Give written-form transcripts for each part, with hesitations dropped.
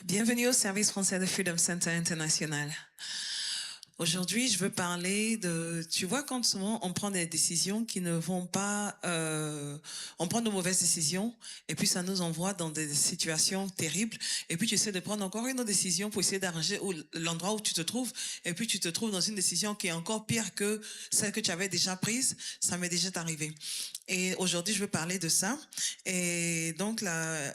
Bienvenue au service français de Freedom Center International. Aujourd'hui, je veux parler de, tu vois, quand souvent on prend des décisions qui ne vont pas, on prend de mauvaises décisions et puis ça nous envoie dans des situations terribles et puis tu essaies de prendre encore une autre décision pour essayer d'arranger l'endroit où tu te trouves et puis tu te trouves dans une décision qui est encore pire que celle que tu avais déjà prise. Ça m'est déjà arrivé. Et aujourd'hui, je veux parler de ça. Et donc là,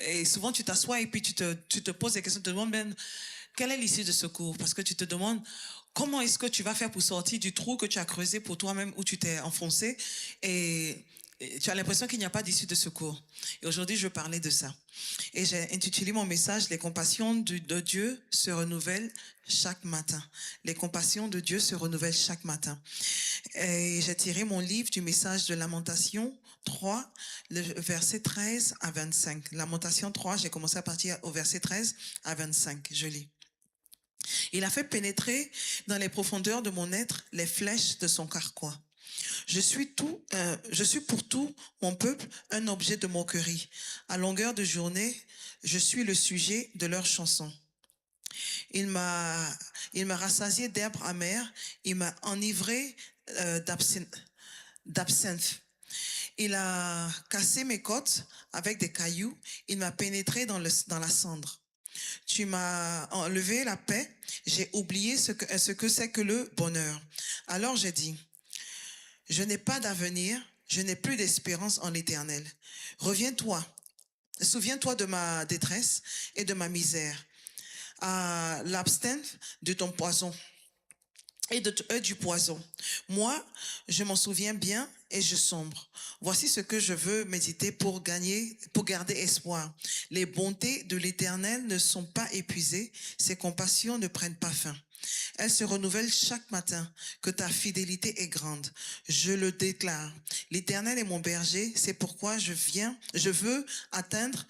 et souvent tu t'assois et puis tu te poses des questions, tu te demandes même quelle est l'issue de secours? Parce que tu te demandes comment est-ce que tu vas faire pour sortir du trou que tu as creusé pour toi-même où tu t'es enfoncé et tu as l'impression qu'il n'y a pas d'issue de secours. Et aujourd'hui, je veux parler de ça. Et j'ai intitulé mon message « Les compassions de Dieu se renouvellent chaque matin ». Les compassions de Dieu se renouvellent chaque matin. Et j'ai tiré mon livre du message de Lamentation 3, le verset 13 à 25. Lamentation 3, j'ai commencé à partir au verset 13 à 25. Je lis. Il a fait pénétrer dans les profondeurs de mon être les flèches de son carquois. Je suis pour tout mon peuple un objet de moquerie. À longueur de journée, je suis le sujet de leurs chansons. Il m'a rassasié d'herbes amères, il m'a enivré d'absinthe. Il a cassé mes côtes avec des cailloux, il m'a pénétré dans la cendre. Tu m'as enlevé la paix, j'ai oublié ce que c'est que le bonheur. Alors j'ai dit, je n'ai pas d'avenir, je n'ai plus d'espérance en l'Éternel. Reviens-toi, souviens-toi de ma détresse et de ma misère, à l'absinthe de ton poison et du poison. Moi, je m'en souviens bien et je sombre. Voici ce que je veux méditer pour garder espoir. Les bontés de l'Éternel ne sont pas épuisées, ses compassions ne prennent pas fin. Elles se renouvellent chaque matin, que ta fidélité est grande. Je le déclare. L'Éternel est mon berger, c'est pourquoi je veux attendre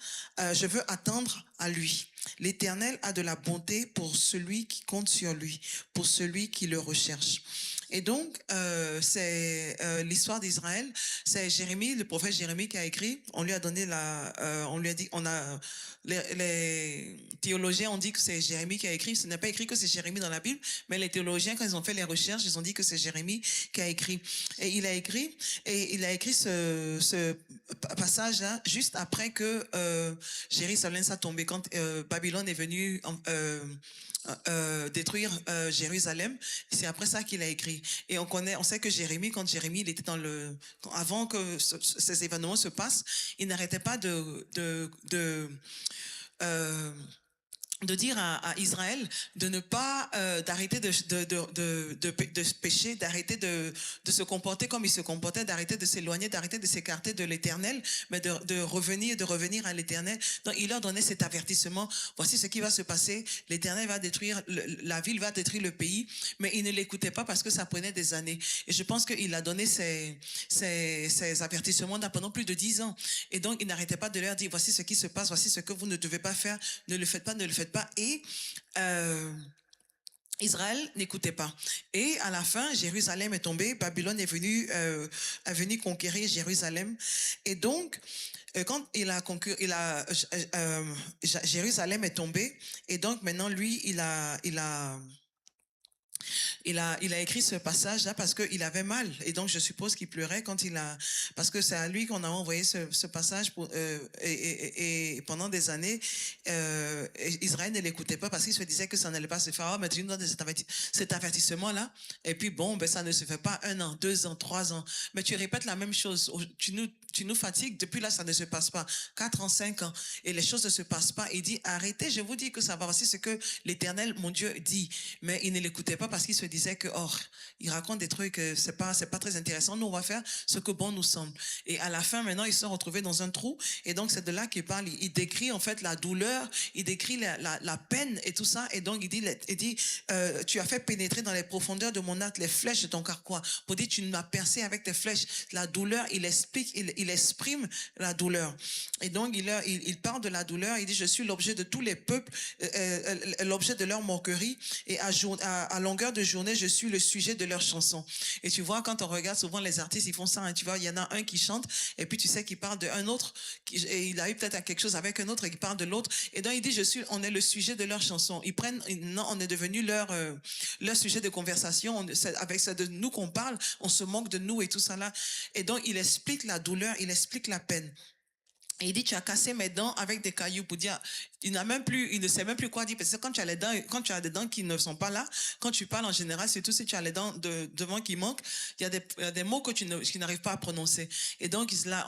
à lui. L'Éternel a de la bonté pour celui qui compte sur lui, pour celui qui le recherche. Et donc, c'est l'histoire d'Israël. C'est Jérémie, le prophète Jérémie qui a écrit. On lui a donné les théologiens ont dit que c'est Jérémie qui a écrit. Ce n'est pas écrit que c'est Jérémie dans la Bible, mais les théologiens, quand ils ont fait les recherches, ils ont dit que c'est Jérémie qui a écrit. Et il a écrit ce passage-là juste après que Jérusalem s'est tombé, quand Babylone est venue détruire Jérusalem. C'est après ça qu'il a écrit. Et on sait que Jérémie, quand Jérémie, il était avant que ces événements se passent, il n'arrêtait pas de dire à Israël de ne pas d'arrêter de pécher, d'arrêter de se comporter comme il se comportait, d'arrêter de s'éloigner, d'arrêter de s'écarter de l'Éternel, mais de revenir à l'Éternel. Donc il leur donnait cet avertissement. Voici ce qui va se passer. L'Éternel va détruire la ville, va détruire le pays, mais il ne l'écoutait pas parce que ça prenait des années. Et je pense qu'il a donné ces avertissements pendant plus de 10 ans. Et donc il n'arrêtait pas de leur dire, voici ce qui se passe, voici ce que vous ne devez pas faire, ne le faites pas, ne le faites pas. Et Israël n'écoutait pas. Et à la fin, Jérusalem est tombé, Babylone est venu conquérir Jérusalem. Et donc, quand Jérusalem est tombé, et donc maintenant lui, il a écrit ce passage-là parce qu'il avait mal. Et donc, je suppose qu'il pleurait parce que c'est à lui qu'on a envoyé ce passage et pendant des années, Israël ne l'écoutait pas parce qu'il se disait que ça n'allait pas se faire. Mais tu nous donnes cet avertissement-là. Et puis, bon, ça ne se fait pas 1 an, 2 ans, 3 ans. Mais tu répètes la même chose. Tu nous fatigues. Depuis là, ça ne se passe pas. 4 ans, 5 ans. Et les choses ne se passent pas. Il dit, arrêtez, je vous dis que ça va aussi ce que l'Éternel, mon Dieu, dit. Mais il ne l'écoutait pas parce qu'il se disait que, il raconte des trucs, c'est pas très intéressant. Nous, on va faire ce que bon nous semble. Et à la fin, maintenant, ils se sont retrouvés dans un trou. Et donc, c'est de là qu'il parle. Il décrit, en fait, la douleur. Il décrit la peine et tout ça. Et donc, il dit, tu as fait pénétrer dans les profondeurs de mon âme les flèches de ton carquois. Pour dire, tu m'as percé avec tes flèches. La douleur, il exprime la douleur. Et donc, il parle de la douleur. Il dit, je suis l'objet de tous les peuples, l'objet de leur moquerie. Et à longueur longueur de journée, je suis le sujet de leurs chansons. Et tu vois, quand on regarde souvent les artistes, ils font ça, hein, tu vois, il y en a un qui chante, et puis tu sais qu'il parle d'un autre, et il a eu peut-être quelque chose avec un autre, et il parle de l'autre, et donc il dit, on est le sujet de leurs chansons. Non, on est devenu leur sujet de conversation, avec ça de nous qu'on parle, on se moque de nous et tout ça là. Et donc il explique la douleur, il explique la peine. Et il dit, tu as cassé mes dents avec des cailloux pour dire, il ne sait même plus quoi dire. Parce que quand tu as des dents qui ne sont pas là, quand tu parles en général, surtout si tu as les dents devant qui manquent, il y a des mots que tu n'arrives pas à prononcer. Et donc, là,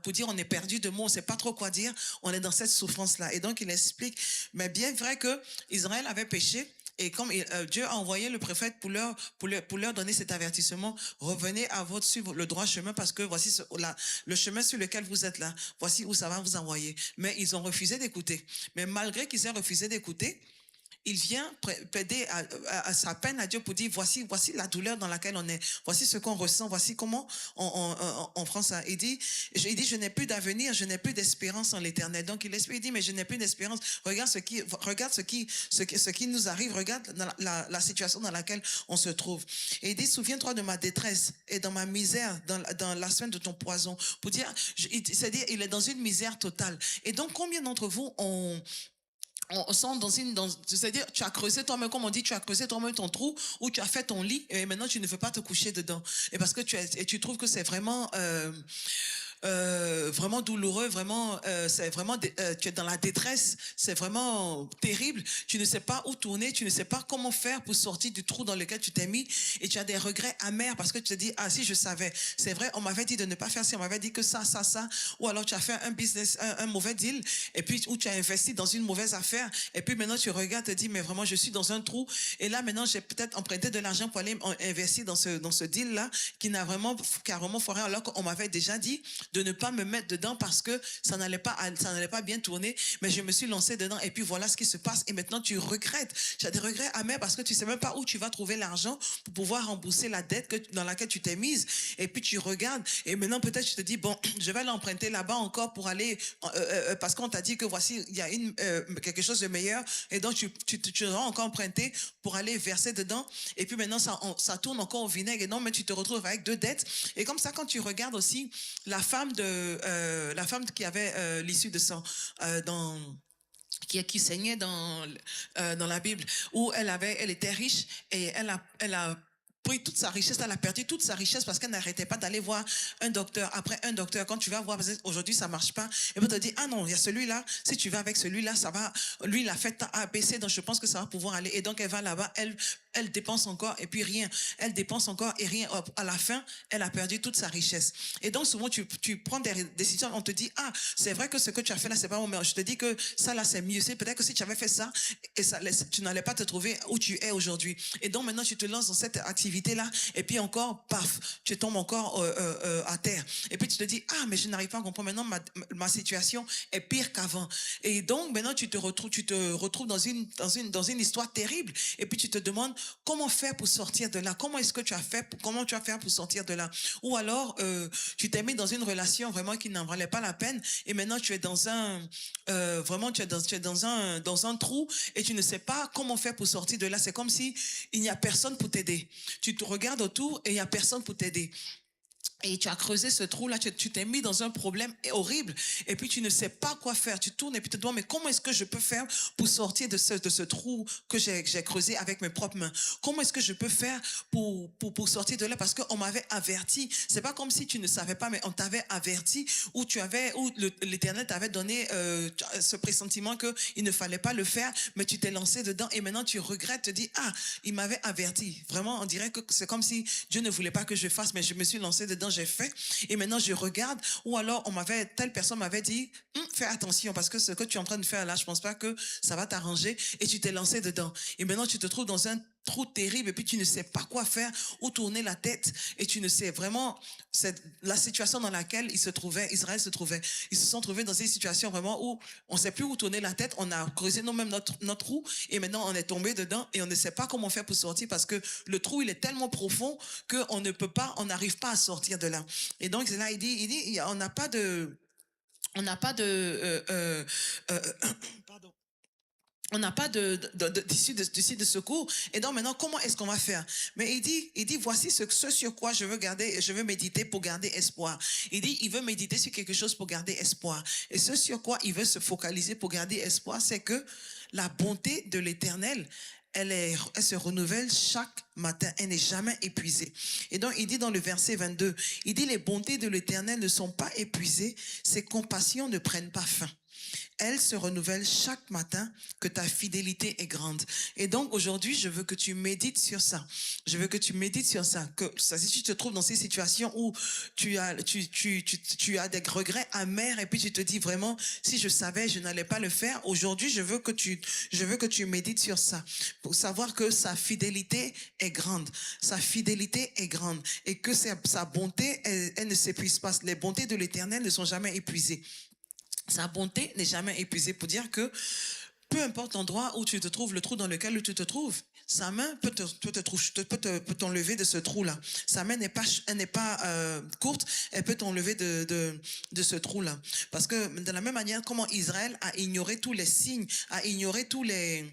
pour dire, on est perdu de mots, on ne sait pas trop quoi dire, on est dans cette souffrance-là. Et donc, il explique, mais bien vrai que Israël avait péché, et comme Dieu a envoyé le prophète pour leur donner cet avertissement, revenez sur le droit chemin parce que voici le chemin sur lequel vous êtes là, voici où ça va vous envoyer. Mais ils ont refusé d'écouter. Mais malgré qu'ils aient refusé d'écouter, il vient plaider à sa peine à Dieu pour dire, voici la douleur dans laquelle on est, voici ce qu'on ressent, voici comment on prend ça. Il dit, je n'ai plus d'avenir, je n'ai plus d'espérance en l'éternel. Donc il dit, mais je n'ai plus d'espérance. Regarde ce qui nous arrive, regarde la situation dans laquelle on se trouve. Et il dit, souviens-toi de ma détresse et dans ma misère, dans la semaine de ton poison. Pour dire, c'est-à-dire, il est dans une misère totale. Et donc, combien d'entre vous on sent c'est-à-dire, tu as creusé toi-même, comme on dit, tu as creusé toi-même ton trou, ou tu as fait ton lit, et maintenant tu ne veux pas te coucher dedans. Et parce que tu trouves que c'est vraiment, vraiment douloureux, vraiment, c'est vraiment, tu es dans la détresse, c'est vraiment terrible. Tu ne sais pas où tourner, tu ne sais pas comment faire pour sortir du trou dans lequel tu t'es mis, et tu as des regrets amers parce que tu te dis, ah, si je savais, c'est vrai, on m'avait dit de ne pas faire ça, on m'avait dit que ça, ou alors tu as fait un business, un mauvais deal, et puis, ou tu as investi dans une mauvaise affaire, et puis maintenant tu regardes, te dis, mais vraiment, je suis dans un trou, et là, maintenant, j'ai peut-être emprunté de l'argent pour aller investir dans ce deal-là, qui a vraiment foiré, alors qu'on m'avait déjà dit de ne pas me mettre dedans parce que ça n'allait pas bien tourner, mais je me suis lancée dedans et puis voilà ce qui se passe et maintenant tu regrettes. Tu as des regrets amers parce que tu sais même pas où tu vas trouver l'argent pour pouvoir rembourser la dette dans laquelle tu t'es mise et puis tu regardes et maintenant peut-être tu te dis bon, je vais l'emprunter là-bas encore pour aller parce qu'on t'a dit que voici il y a quelque chose de meilleur et donc tu vas encore emprunter pour aller verser dedans et puis maintenant ça tourne encore au vinaigre et non mais tu te retrouves avec deux dettes et comme ça quand tu regardes aussi la femme qui avait l'issue de sang qui saignait dans la Bible, où elle était riche et elle a pris toute sa richesse, elle a perdu toute sa richesse parce qu'elle n'arrêtait pas d'aller voir un docteur. Après un docteur, quand tu vas voir, aujourd'hui ça marche pas, et puis te dit ah non, il y a celui-là, si tu vas avec celui-là, ça va, lui il a fait ABC, donc je pense que ça va pouvoir aller. Et donc elle va là-bas, elle dépense encore et puis rien. Elle dépense encore et rien. À la fin, elle a perdu toute sa richesse. Et donc souvent tu prends des décisions, on te dit ah c'est vrai que ce que tu as fait là c'est pas bon, mais je te dis que ça là c'est mieux. C'est peut-être que si tu avais fait ça et ça, tu n'allais pas te trouver où tu es aujourd'hui. Et donc maintenant tu te lances dans cette activité là et puis encore paf, tu tombes encore à terre. Et puis tu te dis ah mais je n'arrive pas à comprendre. Maintenant ma situation est pire qu'avant. Et donc maintenant tu te retrouves dans une histoire terrible. Et puis tu te demandes comment faire pour sortir de là. Comment tu as fait pour sortir de là. Ou alors tu t'es mis dans une relation vraiment qui n'en valait pas la peine. Et maintenant tu es dans dans un trou et tu ne sais pas comment faire pour sortir de là. C'est comme si il n'y a personne pour t'aider. Tu te regardes autour et il n'y a personne pour t'aider. Et tu as creusé ce trou-là, tu t'es mis dans un problème horrible. Et puis tu ne sais pas quoi faire. Tu tournes et puis tu te demandes, mais comment est-ce que je peux faire pour sortir de ce trou que j'ai creusé avec mes propres mains? Comment est-ce que je peux faire pour sortir de là? Parce qu'on m'avait averti. C'est pas comme si tu ne savais pas, mais on t'avait averti, ou l'Éternel t'avait donné ce pressentiment qu'il ne fallait pas le faire, mais tu t'es lancé dedans et maintenant tu regrettes, te dis, ah, il m'avait averti. Vraiment, on dirait que c'est comme si Dieu ne voulait pas que je fasse, mais je me suis lancé dedans, j'ai fait et maintenant je regarde. Ou alors telle personne m'avait dit fais attention parce que ce que tu es en train de faire là, je pense pas que ça va t'arranger, et tu t'es lancé dedans et maintenant tu te trouves dans un trou terrible et puis tu ne sais pas quoi faire, où tourner la tête, et tu ne sais vraiment, c'est la situation dans laquelle Israël se trouvait. Ils se sont trouvés dans une situation vraiment où on ne sait plus où tourner la tête, on a creusé nous-mêmes notre trou et maintenant on est tombé dedans et on ne sait pas comment faire pour sortir parce que le trou il est tellement profond qu'on n'arrive pas à sortir de là. Et donc là il dit on n'a pas de pardon. on n'a pas d'issue de secours. Et donc maintenant, comment est-ce qu'on va faire? Mais il dit, voici ce sur quoi je veux garder, je veux méditer pour garder espoir. Il dit, il veut méditer sur quelque chose pour garder espoir. Et ce sur quoi il veut se focaliser pour garder espoir, c'est que la bonté de l'Éternel, elle se renouvelle chaque matin, elle n'est jamais épuisée. Et donc, il dit dans le verset 22, il dit, les bontés de l'Éternel ne sont pas épuisées, ses compassions ne prennent pas fin. Elle se renouvelle chaque matin, que ta fidélité est grande. Et donc aujourd'hui, je veux que tu médites sur ça. Je veux que tu médites sur ça. Que si tu te trouves dans ces situations où tu as des regrets amers et puis tu te dis vraiment, si je savais, je n'allais pas le faire. Aujourd'hui, je veux que tu médites sur ça pour savoir que sa fidélité est grande. Sa fidélité est grande et que sa bonté, elle ne s'épuise pas. Les bontés de l'Éternel ne sont jamais épuisées. Sa bonté n'est jamais épuisée, pour dire que peu importe l'endroit où tu te trouves, le trou dans lequel tu te trouves, sa main peut t'enlever de ce trou-là. Sa main n'est pas courte, elle peut t'enlever de ce trou-là. Parce que de la même manière, comment Israël a ignoré tous les signes, a ignoré tous les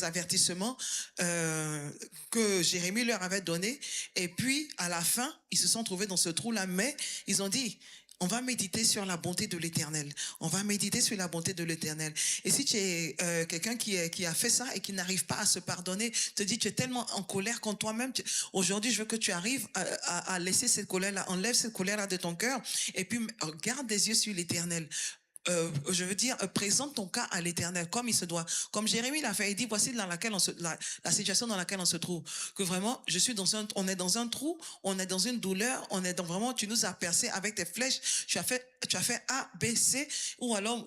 avertissements que Jérémie leur avait donnés, et puis à la fin, ils se sont trouvés dans ce trou-là, mais ils ont dit, on va méditer sur la bonté de l'Éternel. On va méditer sur la bonté de l'Éternel. Et si tu es quelqu'un qui a fait ça et qui n'arrive pas à se pardonner, te dit tu es tellement en colère contre toi-même. Aujourd'hui, je veux que tu arrives à laisser cette colère-là, enlève cette colère-là de ton cœur et puis garde des yeux sur l'Éternel. Je veux dire, présente ton cas à l'Éternel comme il se doit. Comme Jérémie l'a fait, il dit, voici dans laquelle la situation dans laquelle on se trouve. Que vraiment, on est dans un trou, on est dans une douleur, vraiment, tu nous as percé avec tes flèches, tu as fait A, B, C, ou alors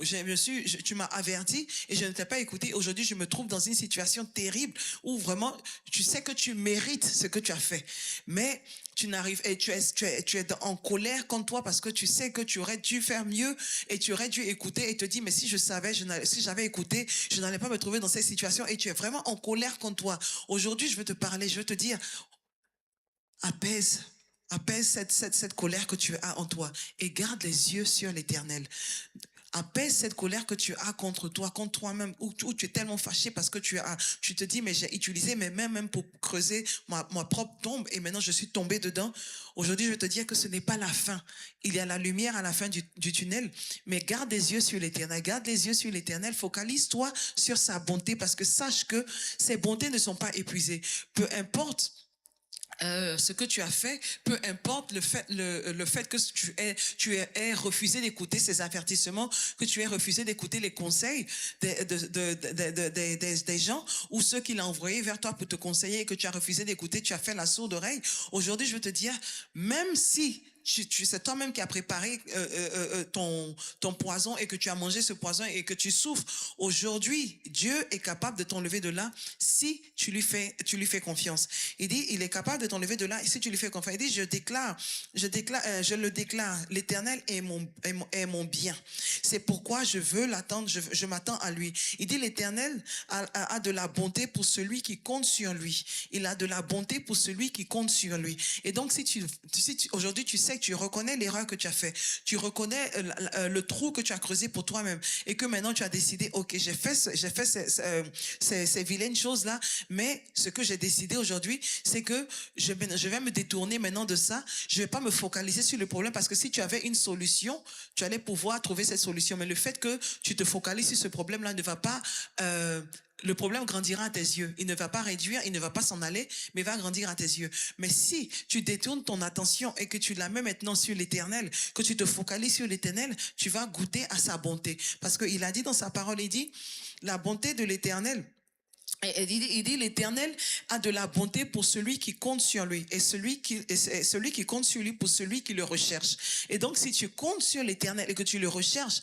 tu m'as averti et je ne t'ai pas écouté. Aujourd'hui, je me trouve dans une situation terrible où vraiment, tu sais que tu mérites ce que tu as fait. Mais tu n'arrives, et tu es en colère contre toi parce que tu sais que tu aurais dû faire mieux et tu aurais dû écouter et te dire, mais si je savais, si j'avais écouté, je n'allais pas me trouver dans cette situation, et tu es vraiment en colère contre toi. Aujourd'hui, je veux te parler, je veux te dire, apaise cette colère que tu as en toi et garde les yeux sur l'Éternel. Apaise cette colère que tu as contre toi, contre toi-même, où tu es tellement fâché parce que tu te dis, mais j'ai utilisé mes mains même pour creuser ma propre tombe et maintenant je suis tombé dedans. Aujourd'hui, je veux te dire que ce n'est pas la fin. Il y a la lumière à la fin du tunnel, mais garde les yeux sur l'Éternel. Garde les yeux sur l'Éternel. Focalise-toi sur sa bonté parce que sache que ses bontés ne sont pas épuisées. Peu importe ce que tu as fait, peu importe le fait que tu aies refusé d'écouter ces avertissements, que tu aies refusé d'écouter les conseils des gens ou ceux qu'il a envoyés vers toi pour te conseiller et que tu as refusé d'écouter, tu as fait la sourde oreille. Aujourd'hui, je veux te dire, même si c'est toi-même qui as préparé ton poison et que tu as mangé ce poison et que tu souffres. Aujourd'hui, Dieu est capable de t'enlever de là si tu lui fais confiance. Il dit, il est capable de t'enlever de là si tu lui fais confiance. Il dit, je le déclare, l'Éternel est mon bien. C'est pourquoi je veux l'attendre, je m'attends à lui. Il dit, l'Éternel a de la bonté pour celui qui compte sur lui. Il a de la bonté pour celui qui compte sur lui. Et donc, aujourd'hui, tu sais que tu reconnais l'erreur que tu as fait, tu reconnais le trou que tu as creusé pour toi-même et que maintenant tu as décidé, ok, j'ai fait ces vilaines choses-là, mais ce que j'ai décidé aujourd'hui, c'est que je vais me détourner maintenant de ça, je vais pas me focaliser sur le problème parce que si tu avais une solution, tu allais pouvoir trouver cette solution, mais le fait que tu te focalises sur ce problème-là ne va pas... le problème grandira à tes yeux. Il ne va pas réduire, il ne va pas s'en aller, mais va grandir à tes yeux. Mais si tu détournes ton attention et que tu la mets maintenant sur l'Éternel, que tu te focalises sur l'Éternel, tu vas goûter à sa bonté. Parce qu'il a dit dans sa parole, il dit, la bonté de l'Éternel, il dit l'Éternel a de la bonté pour celui qui compte sur lui et celui qui compte sur lui pour celui qui le recherche. Et donc si tu comptes sur l'Éternel et que tu le recherches,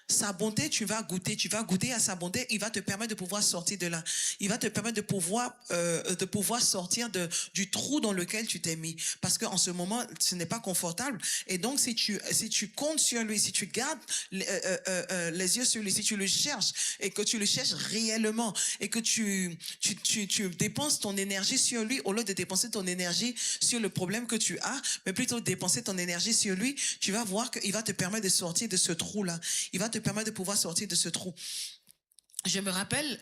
sa bonté, tu vas goûter à sa bonté, il va te permettre de pouvoir sortir de là. Il va te permettre de pouvoir sortir du trou dans lequel tu t'es mis. Parce qu'en ce moment, ce n'est pas confortable. Et donc, si tu comptes sur lui, si tu gardes les yeux sur lui, si tu le cherches et que tu le cherches réellement et que tu dépenses ton énergie sur lui au lieu de dépenser ton énergie sur le problème que tu as, mais plutôt dépenser ton énergie sur lui, tu vas voir qu'il va te permettre de sortir de ce trou-là. Il va te permettre de pouvoir sortir de ce trou. je me rappelle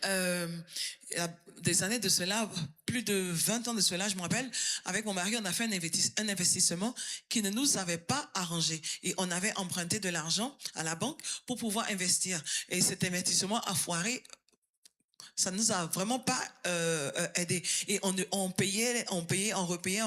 il y a des années de cela, plus de 20 ans de cela, je me rappelle, avec mon mari, on a fait un investissement qui ne nous avait pas arrangé. Et on avait emprunté de l'argent à la banque pour pouvoir investir. Et cet investissement a foiré. Ça nous a vraiment pas aidé. Et on payait, on repayait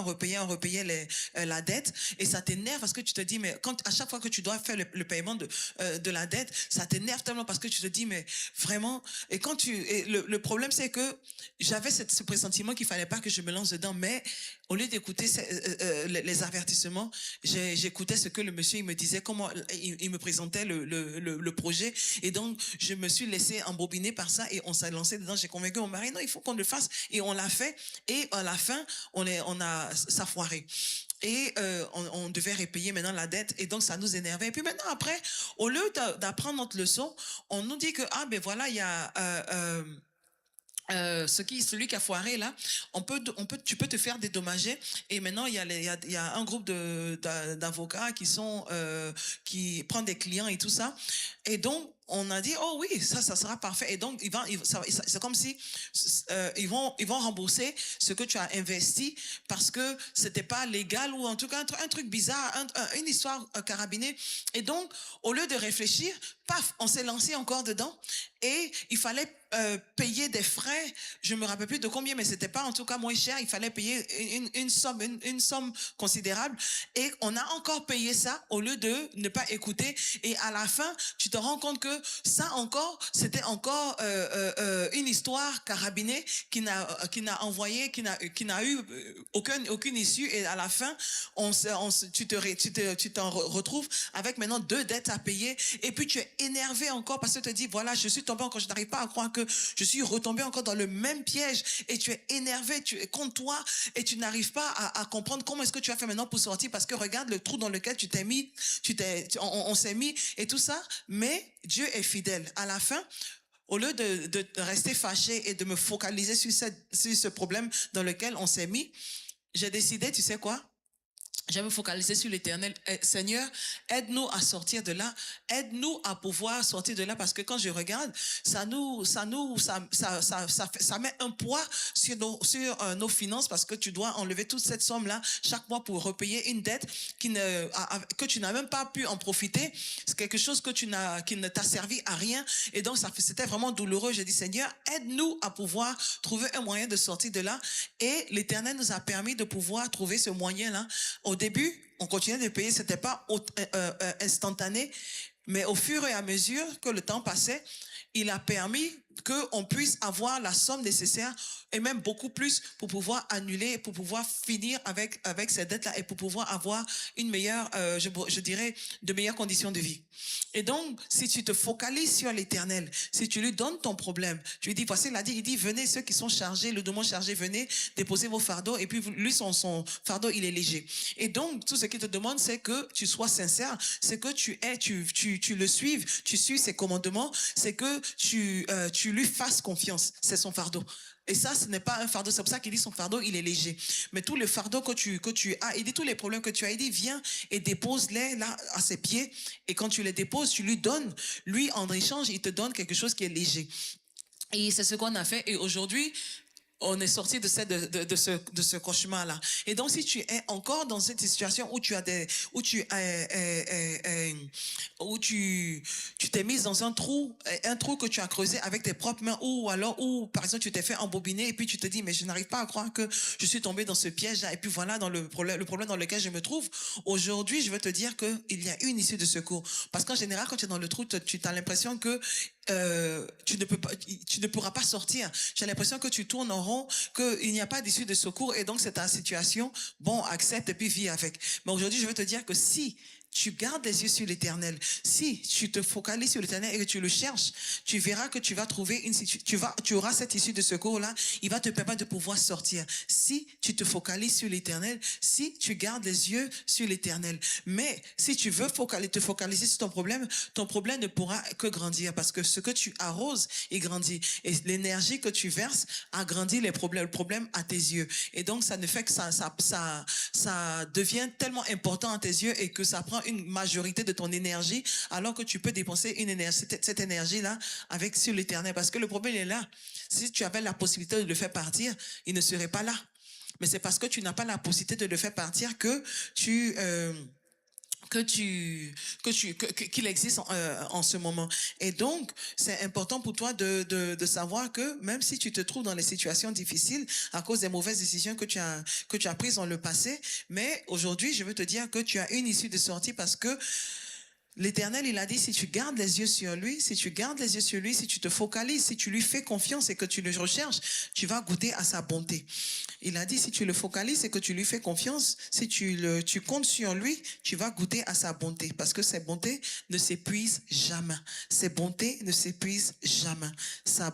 la dette. Et ça t'énerve parce que tu te dis, mais quand à chaque fois que tu dois faire le paiement de la dette, ça t'énerve tellement parce que tu te dis, mais vraiment. Et quand le problème c'est que j'avais ce pressentiment qu'il fallait pas que je me lance dedans, mais au lieu d'écouter les avertissements, j'écoutais ce que le monsieur il me disait, comment il me présentait le projet. Et donc je me suis laissé embobiner par ça et on s'est lancé dedans. J'ai convaincu mon mari, non, il faut qu'on le fasse. Et on l'a fait. Et à la fin, ça foiré. Et on devait repayer maintenant la dette. Et donc, ça nous énervait. Et puis maintenant, après, au lieu d'apprendre notre leçon, on nous dit que, ah, ben voilà, il y a... celui qui a foiré là, tu peux te faire dédommager. Et maintenant il y a un groupe d'avocats qui prennent des clients et tout ça. Et donc on a dit oh oui ça sera parfait. Et donc c'est comme si ils vont rembourser ce que tu as investi parce que c'était pas légal ou en tout cas un truc bizarre, une histoire carabinée. Et donc au lieu de réfléchir, paf, on s'est lancé encore dedans et il fallait payer des frais, je me rappelle plus de combien, mais c'était pas en tout cas moins cher. Il fallait payer une somme considérable, et on a encore payé ça au lieu de ne pas écouter. Et à la fin, tu te rends compte que ça encore, c'était encore une histoire carabinée qui n'a eu aucune issue. Et à la fin, tu t'en retrouves avec maintenant 2 dettes à payer, et puis tu es énervé encore parce que tu te dis voilà, je suis tombé encore, je n'arrive pas à croire que je suis retombé encore dans le même piège, et tu es énervé, tu es contre toi, et tu n'arrives pas à comprendre comment est-ce que tu vas faire maintenant pour sortir, parce que regarde le trou dans lequel tu t'es mis, on s'est mis et tout ça. Mais Dieu est fidèle. À la fin, au lieu de rester fâché et de me focaliser sur ce problème dans lequel on s'est mis, j'ai décidé, tu sais quoi? Je vais me focaliser sur l'Éternel. Seigneur, aide-nous à sortir de là. Aide-nous à pouvoir sortir de là, parce que quand je regarde, ça met un poids sur nos finances, parce que tu dois enlever toute cette somme-là chaque mois pour repayer une dette que tu n'as même pas pu en profiter. C'est quelque chose qui ne t'a servi à rien. Et donc, c'était vraiment douloureux. J'ai dit, Seigneur, aide-nous à pouvoir trouver un moyen de sortir de là. Et l'Éternel nous a permis de pouvoir trouver ce moyen-là. Au début, on continuait de payer, c'était pas instantané, mais au fur et à mesure que le temps passait, il a permis qu'on puisse avoir la somme nécessaire, et même beaucoup plus, pour pouvoir annuler, pour pouvoir finir avec ces dettes-là, et pour pouvoir avoir une meilleure, je dirais, de meilleures conditions de vie. Et donc, si tu te focalises sur l'Éternel, si tu lui donnes ton problème, tu lui dis, voici, il dit, venez ceux qui sont chargés, lourdement chargés, venez déposer vos fardeaux, et puis lui, son fardeau, il est léger. Et donc, tout ce qu'il te demande, c'est que tu sois sincère, c'est que tu le suives, tu suis ses commandements, c'est que tu lui fasses confiance. C'est son fardeau. Et ça, ce n'est pas un fardeau. C'est pour ça qu'il dit son fardeau, il est léger. Mais tous les fardeaux que tu as, il dit tous les problèmes que tu as, il dit viens et dépose-les là à ses pieds. Et quand tu les déposes, tu lui donnes. Lui, en échange, il te donne quelque chose qui est léger. Et c'est ce qu'on a fait. Et aujourd'hui, on est sorti de ce cauchemar-là. Et donc, si tu es encore dans cette situation où tu t'es mis dans un trou que tu as creusé avec tes propres mains, ou par exemple, tu t'es fait embobiner, et puis tu te dis, mais je n'arrive pas à croire que je suis tombé dans ce piège-là, et puis voilà dans le problème dans lequel je me trouve. Aujourd'hui, je veux te dire qu'il y a une issue de secours. Parce qu'en général, quand tu es dans le trou, tu as l'impression que tu ne pourras pas sortir. J'ai l'impression que tu tournes en rond, qu'il n'y a pas d'issue de secours, et donc c'est ta situation. Bon, accepte et puis vis avec. Mais aujourd'hui, je veux te dire que si tu gardes les yeux sur l'Éternel, si tu te focalises sur l'Éternel et que tu le cherches, tu verras que tu vas trouver tu auras cette issue de secours-là, il va te permettre de pouvoir sortir. Si tu te focalises sur l'Éternel, si tu gardes les yeux sur l'Éternel. Mais si tu veux te focaliser sur ton problème ne pourra que grandir, parce que ce que tu arroses, il grandit. Et l'énergie que tu verses agrandit le problème à tes yeux. Et donc, ça ne fait que ça devient tellement important à tes yeux, et que ça prend prends une majorité de ton énergie alors que tu peux dépenser une énergie, cette énergie-là sur l'Éternel. Parce que le problème est là. Si tu avais la possibilité de le faire partir, il ne serait pas là. Mais c'est parce que tu n'as pas la possibilité de le faire partir que qu'il existe en ce moment. Et donc, c'est important pour toi de savoir que même si tu te trouves dans des situations difficiles à cause des mauvaises décisions que tu as prises dans le passé, mais aujourd'hui, je veux te dire que tu as une issue de sortie parce que l'Éternel, il a dit, si tu gardes les yeux sur lui, si tu te focalises, si tu lui fais confiance et que tu le recherches, tu vas goûter à sa bonté. Il a dit, si tu le focalises et que tu lui fais confiance, si tu comptes sur lui, tu vas goûter à sa bonté. Parce que ses bontés ne s'épuisent jamais. Ses bontés ne s'épuisent jamais. Sa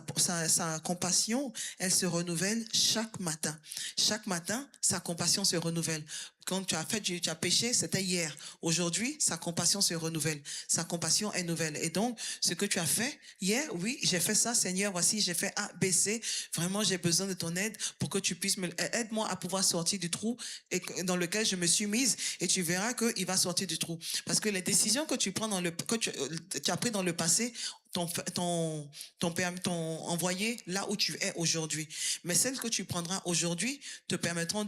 compassion, elle se renouvelle chaque matin. Chaque matin, sa compassion se renouvelle. Quand tu as péché, c'était hier. Aujourd'hui, sa compassion se renouvelle. Sa compassion est nouvelle. Et donc, ce que tu as fait hier, oui, j'ai fait ça, Seigneur, voici, j'ai fait A, B, C. Vraiment, j'ai besoin de ton aide pour que tu puisses aide-moi à pouvoir sortir du trou dans lequel je me suis mise. Et tu verras qu'il va sortir du trou. Parce que les décisions que tu prends que tu as pris dans le passé, t'ont envoyé là où tu es aujourd'hui. Mais celles que tu prendras aujourd'hui te permettront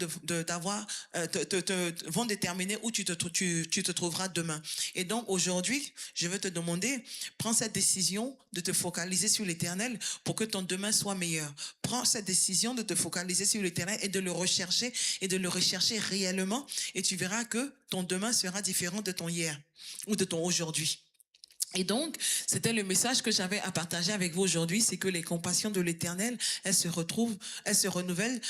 vont déterminer où tu te trouveras demain. Et donc aujourd'hui, je veux te demander, prends cette décision de te focaliser sur l'Éternel pour que ton demain soit meilleur. Prends cette décision de te focaliser sur l'Éternel et de le rechercher réellement, et tu verras que ton demain sera différent de ton hier ou de ton aujourd'hui. Et donc, c'était le message que j'avais à partager avec vous aujourd'hui, c'est que les compassions de l'Éternel, elles se renouvellent,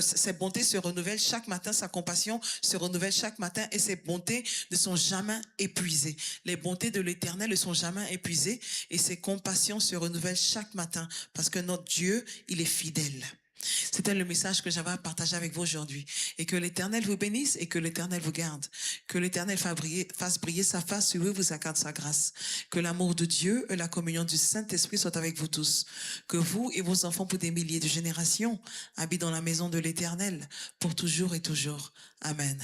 ses bontés se renouvellent chaque matin, sa compassion se renouvelle chaque matin et ses bontés ne sont jamais épuisées. Les bontés de l'Éternel ne sont jamais épuisées et ses compassions se renouvellent chaque matin parce que notre Dieu, il est fidèle. C'était le message que j'avais à partager avec vous aujourd'hui. Et que l'Éternel vous bénisse et que l'Éternel vous garde. Que l'Éternel fasse briller sa face sur vous, vous accorde sa grâce. Que l'amour de Dieu et la communion du Saint-Esprit soient avec vous tous. Que vous et vos enfants pour des milliers de générations habitent dans la maison de l'Éternel pour toujours et toujours. Amen.